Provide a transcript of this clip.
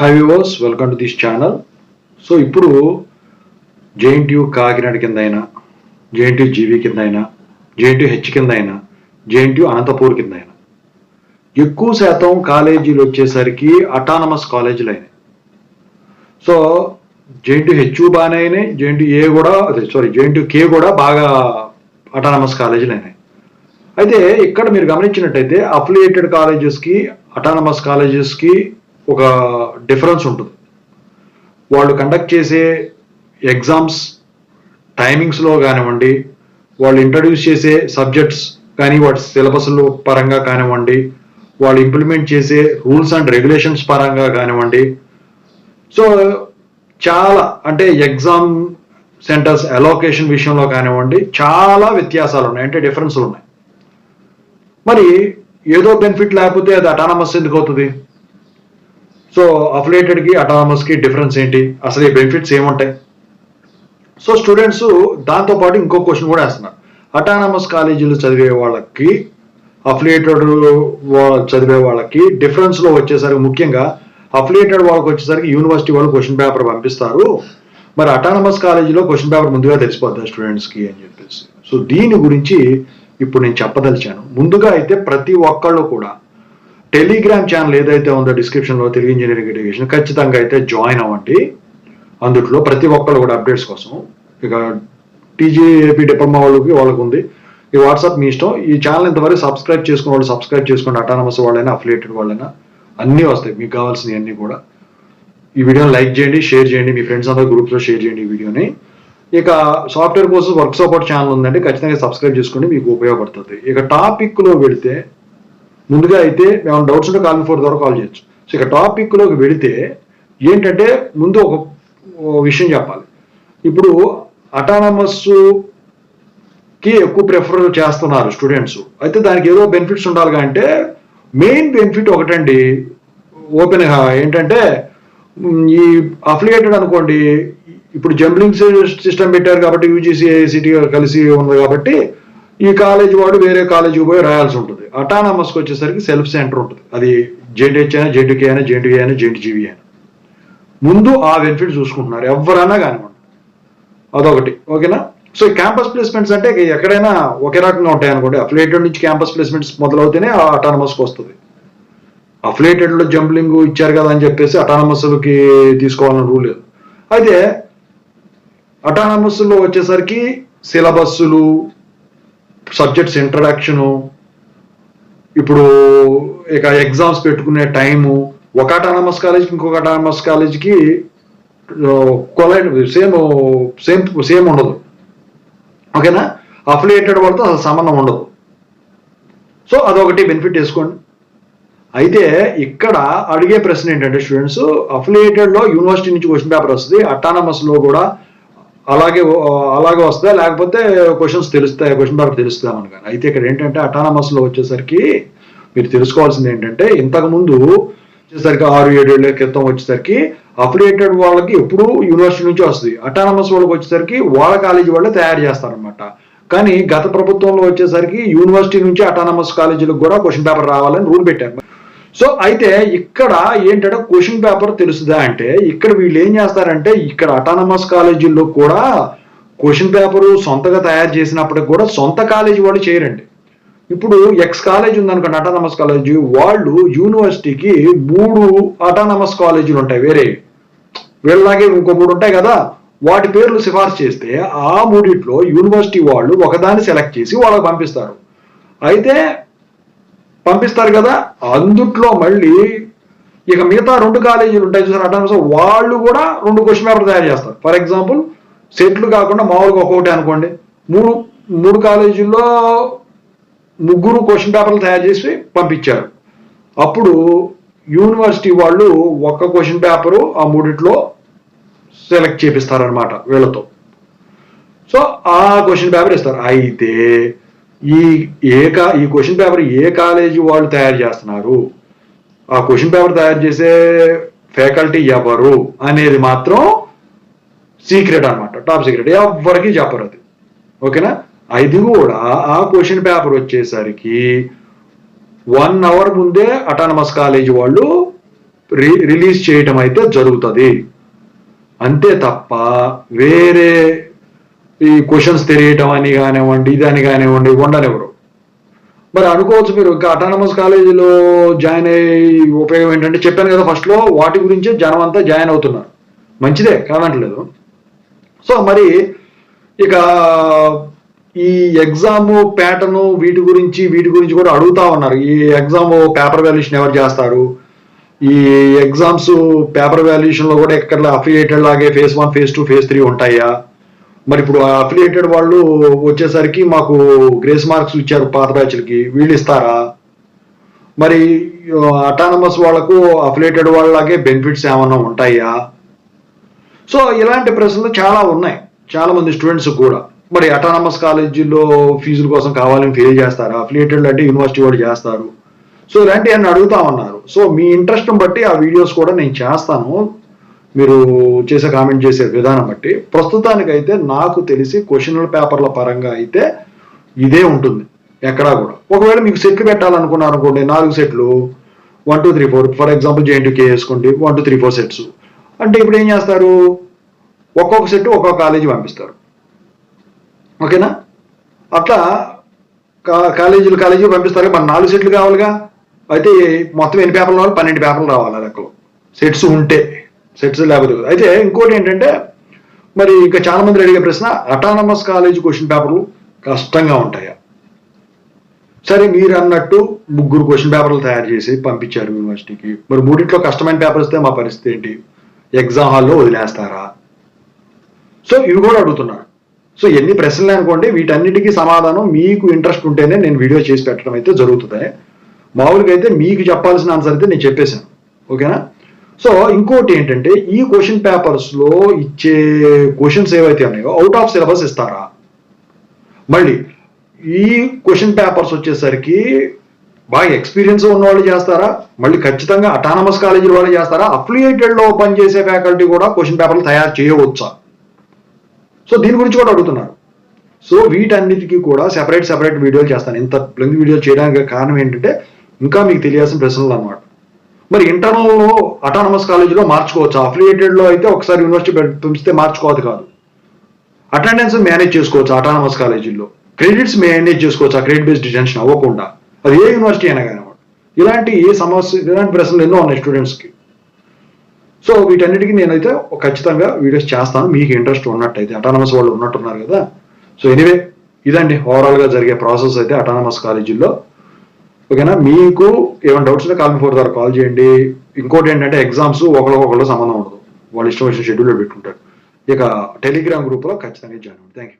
Hi viewers, welcome to this channel. So ఇప్పుడు JNTU Kakinada కింద అయినా, జేఎన్టీయూ జీవీ కింద అయినా, జేఎన్టీయూ హెచ్ కింద అయినా, జేఎన్టీయూ అనంతపూర్ కింద అయినా ఎక్కువ శాతం కాలేజీలు వచ్చేసరికి అటానమస్ కాలేజీలు అయినాయి. సో జేఎన్టీయూ హెచ్ బాగానే అయినాయి, జేఎన్టీయూ కే కూడా బాగా అటానమస్ కాలేజీలు అయినాయి. అయితే ఇక్కడ మీరు గమనించినట్టయితే అఫిలియేటెడ్ కాలేజెస్కి అటానమస్ కాలేజెస్కి ఒక డిఫరెన్స్ ఉంటుంది. వాళ్ళు కండక్ట్ చేసే ఎగ్జామ్స్ టైమింగ్స్లో కానివ్వండి, వాళ్ళు ఇంట్రడ్యూస్ చేసే సబ్జెక్ట్స్ కానీ వాటి సిలబస్ల పరంగా కానివ్వండి, వాళ్ళు ఇంప్లిమెంట్ చేసే రూల్స్ అండ్ రెగ్యులేషన్స్ పరంగా కానివ్వండి, సో చాలా అంటే ఎగ్జామ్ సెంటర్స్ అలోకేషన్ విషయంలో కానివ్వండి చాలా వ్యత్యాసాలు ఉన్నాయి, అంటే డిఫరెన్స్లు ఉన్నాయి. మరి ఏదో బెనిఫిట్ లేకపోతే అది అటానమస్ ఎందుకు అవుతుంది? సో అఫిలియేటెడ్కి అటానమస్కి డిఫరెన్స్ ఏంటి, అసలు ఈ బెనిఫిట్స్ ఏముంటాయి? సో స్టూడెంట్స్ దాంతోపాటు ఇంకో క్వశ్చన్ కూడా వేస్తున్నారు. అటానమస్ కాలేజీలు చదివే వాళ్ళకి అఫిలియేటెడ్ చదివే వాళ్ళకి డిఫరెన్స్లో వచ్చేసరికి ముఖ్యంగా అఫిలియేటెడ్ వాళ్ళకి వచ్చేసరికి యూనివర్సిటీ వాళ్ళు క్వశ్చన్ పేపర్ పంపిస్తారు, మరి అటానమస్ కాలేజీలో క్వశ్చన్ పేపర్ ముందుగా తెలిసిపోతుంది స్టూడెంట్స్కి అని చెప్పేసి. సో దీని గురించి ఇప్పుడు నేను చెప్పదలిచాను. ముందుగా అయితే ప్రతి ఒక్కళ్ళు కూడా టెలిగ్రామ్ ఛానల్ ఏదైతే ఉందో డిస్క్రిప్షన్లో తెలుగు ఇంజనీరింగ్ ఎడ్యుకేషన్ ఖచ్చితంగా అయితే జాయిన్ అవ్వండి. అందుట్లో ప్రతి ఒక్కళ్ళు కూడా అప్డేట్స్ కోసం. ఇక టీజీఏపీ డిప్లొమా వాళ్ళకి ఉంది ఈ వాట్సాప్, మీ ఇష్టం. ఈ ఛానల్ ఇంతవరకు సబ్స్క్రైబ్ చేసుకున్న వాళ్ళు సబ్స్క్రైబ్ చేసుకోండి. అటానమస్ వాళ్ళైనా అఫిలియేటెడ్ వాళ్ళైనా అన్నీ వస్తాయి, మీకు కావాల్సినవి అన్నీ కూడా. ఈ వీడియోని లైక్ చేయండి, షేర్ చేయండి, మీ ఫ్రెండ్స్ అందరూ గ్రూప్స్లో షేర్ చేయండి ఈ వీడియోని. ఇక software courses work support channel ఉందండి, ఖచ్చితంగా సబ్స్క్రైబ్ చేసుకోండి, మీకు ఉపయోగపడుతుంది. ఇక టాపిక్లో వెళితే ముందుగా అయితే ఏమైనా డౌట్స్ ఉంటే కాల్ 4 ద్వారా కాల్ చేయొచ్చు. సో ఇక టాపిక్లోకి వెళితే ఏంటంటే ముందు ఒక విషయం చెప్పాలి. ఇప్పుడు అటానమస్కి ఎక్కువ ప్రిఫర్ చేస్తున్నారు స్టూడెంట్స్, అయితే దానికి ఏదో బెనిఫిట్స్ ఉండాలిగా. అంటే మెయిన్ బెనిఫిట్ ఒకటండి, ఓపెన్గా ఏంటంటే ఈ అఫిలియేటెడ్ అనుకోండి, ఇప్పుడు జంబ్లింగ్ సిస్టమ్ పెట్టారు కాబట్టి యూజీసీ ఐఐసిటీ కలిసి ఉంది కాబట్టి ఈ కాలేజ్ వాడు వేరే కాలేజీకి పోయి రాయాల్సి ఉంటుంది. అటానమస్కి వచ్చేసరికి సెల్ఫ్ సెంటర్ ఉంటుంది, అది జేఎన్టీహెచ్ అయినా, జేఎన్టీకే అయినా, జేఎన్టీయూ అయినా, జేఎన్టీజీవీ అయినా. ముందు ఆ బెనిఫిట్ చూసుకుంటున్నారు ఎవరైనా కానివ్వండి, అదొకటి. ఓకేనా? సో క్యాంపస్ ప్లేస్మెంట్స్ అంటే ఎక్కడైనా ఒకే రకంగా ఉంటాయి అనుకోండి. అఫిలియేటెడ్ నుంచి క్యాంపస్ ప్లేస్మెంట్స్ మొదలవుతేనే అటానమస్కి వస్తుంది. అఫిలియేటెడ్లో జంబ్లింగ్ ఇచ్చారు కదా అని చెప్పేసి అటానమస్కి తీసుకోవాలని రూల్ లేదు. అయితే అటానమస్లో వచ్చేసరికి సిలబస్సులు, సబ్జెక్ట్స్ ఇంట్రడక్షను, ఇప్పుడు ఇక ఎగ్జామ్స్ పెట్టుకునే టైము ఒక అటానమస్ కాలేజ్కి ఇంకొక అటానమస్ కాలేజ్కి సేమ్ ఉండదు. ఓకేనా? అఫిలియేటెడ్ వాళ్ళతో అసలు సంబంధం ఉండదు. సో అదొకటి బెనిఫిట్ వేసుకోండి. అయితే ఇక్కడ అడిగే ప్రశ్న ఏంటంటే స్టూడెంట్స్, అఫిలియేటెడ్లో యూనివర్సిటీ నుంచి క్వశ్చన్ పేపర్ వస్తుంది, అటానమస్లో కూడా అలాగే వస్తాయి, లేకపోతే క్వశ్చన్స్ తెలుస్తాయి, క్వశ్చన్ పేపర్ తెలుస్తాయి మనకు. అయితే ఇక్కడ ఏంటంటే అటానమస్లో వచ్చేసరికి మీరు తెలుసుకోవాల్సింది ఏంటంటే, ఇంతకుముందు వచ్చేసరికి 6-7 ఏళ్ల క్రితం వచ్చేసరికి అఫిలియేటెడ్ వాళ్ళకి ఎప్పుడు యూనివర్సిటీ నుంచి వస్తుంది, అటానమస్ వాళ్ళకి వచ్చేసరికి వాళ్ళ కాలేజీ వాళ్ళే తయారు చేస్తారనమాట. కానీ గత ప్రభుత్వంలో వచ్చేసరికి యూనివర్సిటీ నుంచి అటానమస్ కాలేజీలకు కూడా క్వశ్చన్ పేపర్ రావాలని రూల్ పెట్టారు. సో అయితే ఇక్కడ ఏంటంటే క్వశ్చన్ పేపర్ తెలుస్తుందా అంటే, ఇక్కడ వీళ్ళు ఏం చేస్తారంటే, ఇక్కడ అటానమస్ కాలేజీల్లో కూడా క్వశ్చన్ పేపరు సొంతగా తయారు చేసినప్పటికి కూడా సొంత కాలేజీ వాళ్ళు చేయరండి. ఇప్పుడు ఎక్స్ కాలేజ్ ఉందనుకోండి, అటానమస్ కాలేజీ, వాళ్ళు యూనివర్సిటీకి 3 అటానమస్ కాలేజీలు ఉంటాయి వేరే, వీళ్ళలాగే ఇంకో 3 ఉంటాయి కదా, వాటి పేర్లు సిఫార్సు చేస్తే ఆ 3 యూనివర్సిటీ వాళ్ళు ఒకదాన్ని సెలెక్ట్ చేసి వాళ్ళకి పంపిస్తారు. అయితే పంపిస్తారు కదా, అందుట్లో మళ్ళీ ఇక మిగతా 2 కాలేజీలు ఉంటాయి చూసారు అటానమస్, వాళ్ళు కూడా 2 క్వశ్చన్ పేపర్ తయారు చేస్తారు. ఫర్ ఎగ్జాంపుల్ సెట్లు కాకుండా మామూలుగా ఒక్కొక్కటి అనుకోండి, 3 కాలేజీల్లో 3 క్వశ్చన్ పేపర్లు తయారు చేసి పంపించారు. అప్పుడు యూనివర్సిటీ వాళ్ళు ఒక్క క్వశ్చన్ పేపరు ఆ 3 సెలెక్ట్ చేపిస్తారనమాట వీళ్ళతో. సో ఆ క్వశ్చన్ పేపర్ ఇస్తారు. అయితే ఈ క్వశ్చన్ పేపర్ ఏ కాలేజీ వాళ్ళు తయారు చేస్తున్నారు, ఆ క్వశ్చన్ పేపర్ తయారు చేసే ఫ్యాకల్టీ ఎవరు అనేది మాత్రం సీక్రెట్ అనమాట, టాప్ సీక్రెట్, ఎవరికి చెప్పరు అది. ఓకేనా? అది కూడా ఆ క్వశ్చన్ పేపర్ వచ్చేసరికి 1 అవర్ ముందే అటానమస్ కాలేజీ వాళ్ళు రిలీజ్ చేయటం అయితే జరుగుతుంది. అంతే తప్ప వేరే ఈ క్వశ్చన్స్ తెలియటం అని కానివ్వండి, ఇది అని కానివ్వండి ఉండనివ్వరు. మరి అనుకోవచ్చు మీరు ఇంకా అటానమస్ కాలేజీలో జాయిన్ అయ్యి ఉపయోగం ఏంటంటే, చెప్పాను కదా ఫస్ట్లో, వాటి గురించే జనం అంతా జాయిన్ అవుతున్నారు. మంచిదే, కాదంటలేదు. సో మరి ఇక ఈ ఎగ్జామ్ ప్యాటర్న్ వీటి గురించి కూడా అడుగుతా ఉన్నారు. ఈ ఎగ్జామ్ పేపర్ వాల్యుయేషన్ ఎవరు చేస్తారు, ఈ ఎగ్జామ్స్ పేపర్ వాల్యుయేషన్ లో కూడా ఎక్కడ అఫిలియేటెడ్ లాగే ఫేజ్ 1, ఫేజ్ 2, ఫేజ్ 3 ఉంటాయా? మరి ఇప్పుడు అఫిలియేటెడ్ వాళ్ళు వచ్చేసరికి మాకు గ్రేస్ మార్క్స్ ఇచ్చారు పాత బ్యాచ్లకి, వీళ్ళు ఇస్తారా? మరి అటానమస్ వాళ్ళకు అఫిలియేటెడ్ వాళ్ళలాగే బెనిఫిట్స్ ఏమన్నా ఉంటాయా? సో ఇలాంటి ప్రశ్నలు చాలా ఉన్నాయి చాలా మంది స్టూడెంట్స్ కూడా. మరి అటానమస్ కాలేజీలో ఫీజుల కోసం కావాలని ఫెయిల్ చేస్తారా? అఫిలియేటెడ్ అంటే యూనివర్సిటీ వాళ్ళు చేస్తారు. సో ఇలాంటివన్నీ అడుగుతా ఉన్నారు. సో మీ ఇంట్రెస్ట్ని బట్టి ఆ వీడియోస్ కూడా నేను చేస్తాను, మీరు చేసే కామెంట్ చేసే విధానం బట్టి. ప్రస్తుతానికైతే నాకు తెలిసి క్వశ్చన్ల పేపర్ల పరంగా అయితే ఇదే ఉంటుంది ఎక్కడా కూడా. ఒకవేళ మీకు సెట్లు పెట్టాలనుకున్నారు అనుకోండి, 4 సెట్లు 1, 2, 3, 4 ఫర్ ఎగ్జాంపుల్ JNTUK వేసుకోండి, 1, 2, 3, 4 సెట్స్ అంటే ఇప్పుడు ఏం చేస్తారు, ఒక్కొక్క సెట్ ఒక్కొక్క కాలేజీ పంపిస్తారు. ఓకేనా? అట్లా కాలేజీలు పంపిస్తారు. మన 4 సెట్లు కావాలిగా, అయితే మొత్తం ఎన్ని పేపర్లు రావాలి, 12 పేపర్లు రావాలి లెక్కలు, సెట్స్ ఉంటే. సెట్స్ లేకపోతే అయితే ఇంకోటి ఏంటంటే, మరి ఇంకా చాలా మంది అడిగే ప్రశ్న, అటానమస్ కాలేజ్ క్వశ్చన్ పేపర్లు కష్టంగా ఉంటాయా? సరే, మీరు అన్నట్టు 3 క్వశ్చన్ పేపర్లు తయారు చేసి పంపించారు యూనివర్సిటీకి, మరి 3 కష్టమైన పేపర్ ఇస్తే మా పరిస్థితి ఏంటి, ఎగ్జామ్ హాల్లో వదిలేస్తారా? సో ఇవి కూడా అడుగుతున్నారు. సో ఎన్ని ప్రశ్నలు అనుకోండి, వీటన్నిటికీ సమాధానం మీకు ఇంట్రెస్ట్ ఉంటేనే నేను వీడియో చేసి పెట్టడం అయితే జరుగుతుంది. మామూలుగా అయితే మీకు చెప్పాల్సిన ఆన్సర్ అయితే నేను చెప్పేశాను. ఓకేనా? సో ఇంకోటి ఏంటంటే, ఈ క్వశ్చన్ పేపర్స్లో ఇచ్చే క్వశ్చన్స్ ఏవైతే ఉన్నాయో అవుట్ ఆఫ్ సిలబస్ ఇస్తారా? మళ్ళీ ఈ క్వశ్చన్ పేపర్స్ వచ్చేసరికి బాగా ఎక్స్పీరియన్స్ ఉన్న వాళ్ళు చేస్తారా, మళ్ళీ ఖచ్చితంగా అటానమస్ కాలేజీల వాళ్ళు చేస్తారా, అఫిలియేటెడ్లో పనిచేసే ఫ్యాకల్టీ కూడా క్వశ్చన్ పేపర్లు తయారు చేయవచ్చా? సో దీని గురించి కూడా అడుగుతున్నారు. సో వీటన్నిటికీ కూడా సెపరేట్ వీడియోలు చేస్తాను. ఇంత లెంగ్త్ వీడియో చేయడానికి కారణం ఏంటంటే, ఇంకా మీకు తెలియాల్సిన ప్రశ్నలు అన్నమాట. మరి ఇంటర్నల్లో అటానమస్ కాలేజీలో మార్చుకోవచ్చా? అఫిలియేటెడ్లో అయితే ఒకసారి యూనివర్సిటీ పంపిస్తే మార్చుకోవద్దు కాదు. అటెండెన్స్ మేనేజ్ చేసుకోవచ్చు అటానమస్ కాలేజీల్లో, క్రెడిట్స్ మేనేజ్ చేసుకోవచ్చు క్రెడిట్ బేస్డ్ డిటెన్షన్ అవ్వకుండా, అది ఏ యూనివర్సిటీ అయినా కానీ. ఇలాంటి ప్రశ్నలు ఎన్నో ఉన్నాయి స్టూడెంట్స్కి. సో వీటన్నిటికీ నేనైతే ఖచ్చితంగా వీడియోస్ చేస్తాను, మీకు ఇంట్రెస్ట్ ఉన్నట్టయితే. అటానమస్ వాళ్ళు ఉన్నట్టున్నారు కదా. సో ఎనీవే, ఇదండి ఓవరాల్గా జరిగే ప్రాసెస్ అయితే అటానమస్ కాలేజీల్లో. ఓకేనా? మీకు ఏమైనా డౌట్స్ ఉంటే కాల్ మీ 4 ద్వారా కాల్ చేయండి. ఇంకోటి ఏంటంటే, ఎగ్జామ్స్ ఒకళ్ళకొకళ్ళు సంబంధం ఉండదు, వాళ్ళు ఇష్టం వచ్చిన షెడ్యూల్లో పెట్టుకుంటారు. ఇక టెలిగ్రామ్ గ్రూప్లో ఖచ్చితంగా జాయిన్ అవ్వండి. Thank you.